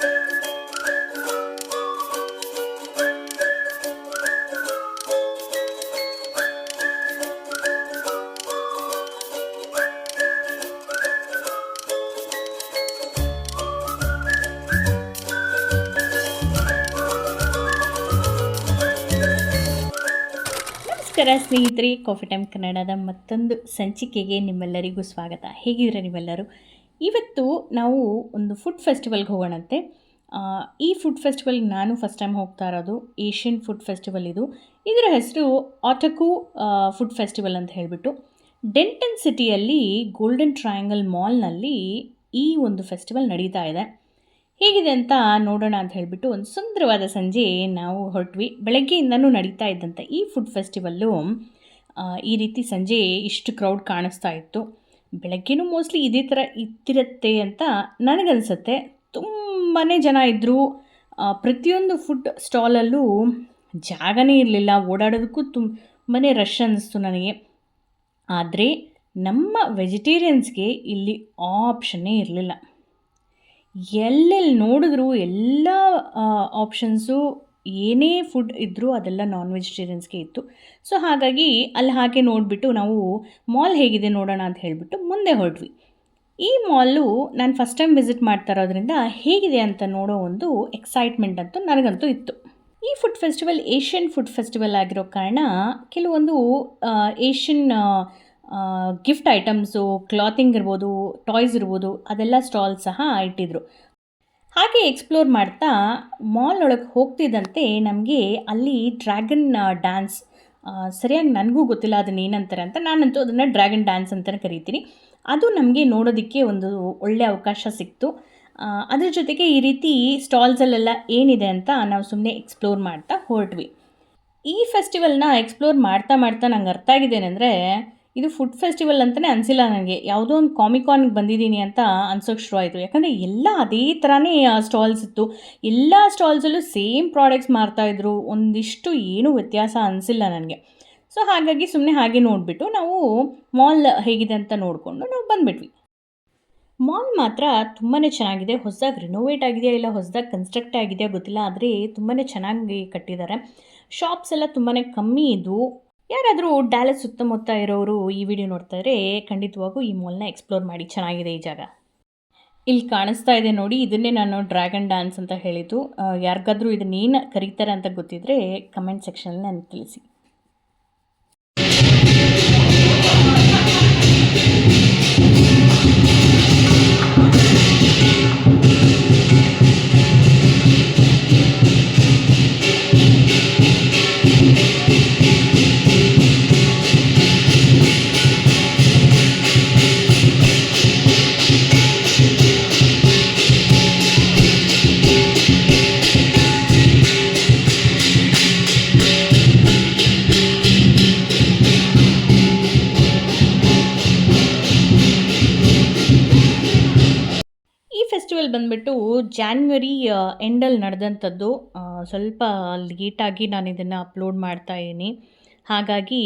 ನಮಸ್ಕಾರ ಸ್ನೇಹಿತರೆ, coffee time ಕನ್ನಡದ ಮತ್ತೊಂದು ಸಂಚಿಕೆಗೆ ನಿಮ್ಮೆಲ್ಲರಿಗೂ ಸ್ವಾಗತ. ಹೇಗಿದ್ದೀರಾ ನೀವೆಲ್ಲರೂ? ಇವತ್ತು ನಾವು ಒಂದು ಫುಡ್ ಫೆಸ್ಟಿವಲ್ಗೆ ಹೋಗೋಣಂತೆ. ಈ ಫುಡ್ ಫೆಸ್ಟಿವಲ್ಗೆ ನಾನು ಫಸ್ಟ್ ಟೈಮ್ ಹೋಗ್ತಾ ಇರೋದು. ಏಷ್ಯನ್ ಫುಡ್ ಫೆಸ್ಟಿವಲ್ ಇದು. ಇದರ ಹೆಸರು ಆಟಕು ಫುಡ್ ಫೆಸ್ಟಿವಲ್ ಅಂತ ಹೇಳಿಬಿಟ್ಟು ಡೆಂಟನ್ ಸಿಟಿಯಲ್ಲಿ ಗೋಲ್ಡನ್ ಟ್ರಯಾಂಗಲ್ ಮಾಲ್ನಲ್ಲಿ ಈ ಒಂದು ಫೆಸ್ಟಿವಲ್ ನಡೀತಾ ಇದೆ. ಹೇಗಿದೆ ಅಂತ ನೋಡೋಣ ಅಂತ ಹೇಳಿಬಿಟ್ಟು ಒಂದು ಸುಂದರವಾದ ಸಂಜೆ ನಾವು ಹೊರಟ್ವಿ. ಬೆಳಗ್ಗೆಯಿಂದನೂ ನಡೀತಾ ಇದ್ದಂಥ ಈ ಫುಡ್ ಫೆಸ್ಟಿವಲ್ಲು ಈ ರೀತಿ ಸಂಜೆ ಇಷ್ಟು ಕ್ರೌಡ್ ಕಾಣಿಸ್ತಾ ಇತ್ತು. ಬೆಳಗ್ಗೆನೂ ಮೋಸ್ಟ್ಲಿ ಇದೇ ಥರ ಇತ್ತಿರುತ್ತೆ ಅಂತ ನನಗನ್ಸುತ್ತೆ. ತುಂಬಾ ಜನ ಇದ್ದರು. ಪ್ರತಿಯೊಂದು ಫುಡ್ ಸ್ಟಾಲಲ್ಲೂ ಜಾಗನೇ ಇರಲಿಲ್ಲ. ಓಡಾಡೋದಕ್ಕೂ ತುಂಬಾ ರಶ್ ಅನ್ನಿಸ್ತು ನನಗೆ. ಆದರೆ ನಮ್ಮ ವೆಜಿಟೇರಿಯನ್ಸ್ಗೆ ಇಲ್ಲಿ ಆಪ್ಷನ್ನೇ ಇರಲಿಲ್ಲ. ಎಲ್ಲೆಲ್ಲಿ ನೋಡಿದ್ರು ಎಲ್ಲ ಆಪ್ಷನ್ಸು ಏನೇ ಫುಡ್ ಇದ್ದರೂ ಅದೆಲ್ಲ ನಾನ್ ವೆಜಿಟೇರಿಯನ್ಸ್ಗೆ ಇತ್ತು. ಸೊ ಹಾಗಾಗಿ ಅಲ್ಲಿ ಹಾಗೆ ನೋಡಿಬಿಟ್ಟು ನಾವು ಮಾಲ್ ಹೇಗಿದೆ ನೋಡೋಣ ಅಂತ ಹೇಳಿಬಿಟ್ಟು ಮುಂದೆ ಹೊರಟ್ವಿ. ಈ ಮಾಲು ನಾನು ಫಸ್ಟ್ ಟೈಮ್ ವಿಸಿಟ್ ಮಾಡ್ತಾ ಇರೋದ್ರಿಂದ ಹೇಗಿದೆ ಅಂತ ನೋಡೋ ಒಂದು ಎಕ್ಸೈಟ್ಮೆಂಟ್ ಅಂತೂ ನನಗಂತೂ ಇತ್ತು. ಈ food festival Asian food festival ಆಗಿರೋ ಕಾರಣ ಕೆಲವೊಂದು ಏಷ್ಯನ್ ಗಿಫ್ಟ್ ಐಟಮ್ಸು, ಕ್ಲಾತಿಂಗ್ ಇರ್ಬೋದು, ಟಾಯ್ಸ್ ಇರ್ಬೋದು, ಅದೆಲ್ಲ ಸ್ಟಾಲ್ ಸಹ ಇಟ್ಟಿದ್ರು. ಹಾಗೆ ಎಕ್ಸ್ಪ್ಲೋರ್ ಮಾಡ್ತಾ ಮಾಲ್ ಒಳಗೆ ಹೋಗ್ತಿದ್ದಂತೆ ನಮಗೆ ಅಲ್ಲಿ ಡ್ರ್ಯಾಗನ್ ಡ್ಯಾನ್ಸ್, ಸರಿಯಾಗಿ ನನಗೂ ಗೊತ್ತಿಲ್ಲ ಅದನ್ನ ಏನಂತಾರೆ ಅಂತ. ನಾನಂತೂ ಅದನ್ನು ಡ್ರ್ಯಾಗನ್ ಡ್ಯಾನ್ಸ್ ಅಂತಲೇ ಕರಿತೀನಿ. ಅದು ನಮಗೆ ನೋಡೋದಕ್ಕೆ ಒಂದು ಒಳ್ಳೆಯ ಅವಕಾಶ ಸಿಕ್ತು. ಅದ್ರ ಜೊತೆಗೆ ಈ ರೀತಿ ಸ್ಟಾಲ್ಸಲ್ಲೆಲ್ಲ ಏನಿದೆ ಅಂತ ನಾವು ಸುಮ್ಮನೆ ಎಕ್ಸ್ಪ್ಲೋರ್ ಮಾಡ್ತಾ ಹೊರಟ್ವಿ. ಈ ಫೆಸ್ಟಿವಲ್ನ ಎಕ್ಸ್ಪ್ಲೋರ್ ಮಾಡ್ತಾ ಮಾಡ್ತಾ ನಂಗೆ ಅರ್ಥ ಆಗಿದ್ದೇನೆಂದರೆ, ಇದು ಫುಡ್ ಫೆಸ್ಟಿವಲ್ ಅಂತಲೇ ಅನಿಸಿಲ್ಲ ನನಗೆ. ಯಾವುದೋ ಒಂದು ಕಾಮಿಕಾನ್ಗೆ ಬಂದಿದ್ದೀನಿ ಅಂತ ಅನ್ಸೋಕ್ಕೆ ಶುರು ಆಯಿತು. ಯಾಕಂದರೆ ಎಲ್ಲ ಅದೇ ಥರನೇ ಸ್ಟಾಲ್ಸ್ ಇತ್ತು. ಎಲ್ಲ ಸ್ಟಾಲ್ಸಲ್ಲೂ ಸೇಮ್ ಪ್ರಾಡಕ್ಟ್ಸ್ ಮಾರ್ತಾಯಿದ್ರು. ಒಂದಿಷ್ಟು ಏನೂ ವ್ಯತ್ಯಾಸ ಅನಿಸಿಲ್ಲ ನನಗೆ. ಸೊ ಹಾಗಾಗಿ ಸುಮ್ಮನೆ ಹಾಗೆ ನೋಡಿಬಿಟ್ಟು ನಾವು ಮಾಲ್ ಹೇಗಿದೆ ಅಂತ ನೋಡಿಕೊಂಡು ನಾವು ಬಂದುಬಿಟ್ವಿ. ಮಾಲ್ ಮಾತ್ರ ತುಂಬಾ ಚೆನ್ನಾಗಿದೆ. ಹೊಸದಾಗಿ ರಿನೋವೇಟ್ ಆಗಿದೆಯಾ ಇಲ್ಲ ಹೊಸದಾಗಿ ಕನ್ಸ್ಟ್ರಕ್ಟ್ ಆಗಿದೆಯಾ ಗೊತ್ತಿಲ್ಲ, ಆದರೆ ತುಂಬಾ ಚೆನ್ನಾಗಿ ಕಟ್ಟಿದ್ದಾರೆ. ಶಾಪ್ಸ್ ಎಲ್ಲ ತುಂಬಾ ಕಮ್ಮಿ ಇದ್ವು. ಯಾರಾದರೂ ಡ್ಯಾಲಸ್ ಸುತ್ತಮುತ್ತ ಇರೋರು ಈ ವಿಡಿಯೋ ನೋಡ್ತಾ ಇದ್ದರೆ ಖಂಡಿತವಾಗೂ ಈ ಮಾಲ್ನ ಎಕ್ಸ್ಪ್ಲೋರ್ ಮಾಡಿ, ಚೆನ್ನಾಗಿದೆ ಈ ಜಾಗ. ಇಲ್ಲಿ ಕಾಣಿಸ್ತಾ ಇದೆ ನೋಡಿ, ಇದನ್ನೇ ನಾನು ಡ್ರ್ಯಾಗನ್ ಡ್ಯಾನ್ಸ್ ಅಂತ ಹೇಳಿದ್ದು. ಯಾರಿಗಾದರೂ ಇದನ್ನೇನು ಕರೀತಾರೆ ಅಂತ ಗೊತ್ತಿದ್ದರೆ ಕಮೆಂಟ್ ಸೆಕ್ಷನಲ್ಲಿ ನನಗೆ ತಿಳಿಸಿ. ಫೆಸ್ಟಿವಲ್ ಬಂದುಬಿಟ್ಟು ಜಾನ್ವರಿ ಎಂಡಲ್ಲಿ ನಡೆದಂಥದ್ದು. ಸ್ವಲ್ಪ ಲೇಟಾಗಿ ನಾನು ಇದನ್ನು ಅಪ್ಲೋಡ್ ಮಾಡ್ತಾಯಿದ್ದೀನಿ. ಹಾಗಾಗಿ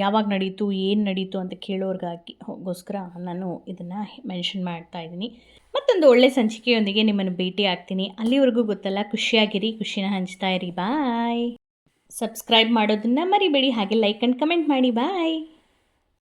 ಯಾವಾಗ ನಡೀತು, ಏನು ನಡೀತು ಅಂತ ಕೇಳೋರ್ಗೋಸ್ಕರ ನಾನು ಇದನ್ನು ಮೆನ್ಷನ್ ಮಾಡ್ತಾಯಿದ್ದೀನಿ. ಮತ್ತೊಂದು ಒಳ್ಳೆ ಸಂಚಿಕೆಯೊಂದಿಗೆ ನಿಮ್ಮನ್ನು ಭೇಟಿ ಆಗ್ತೀನಿ. ಅಲ್ಲಿವರೆಗೂ ಗೊತ್ತಲ್ಲ, ಖುಷಿಯಾಗಿರಿ, ಖುಷಿನ ಹಂಚ್ತಾ ಇರಿ. ಬಾಯ್. ಸಬ್ಸ್ಕ್ರೈಬ್ ಮಾಡೋದನ್ನು ಮರಿಬೇಡಿ, ಹಾಗೆ ಲೈಕ್ ಆ್ಯಂಡ್ ಕಮೆಂಟ್ ಮಾಡಿ. ಬಾಯ್.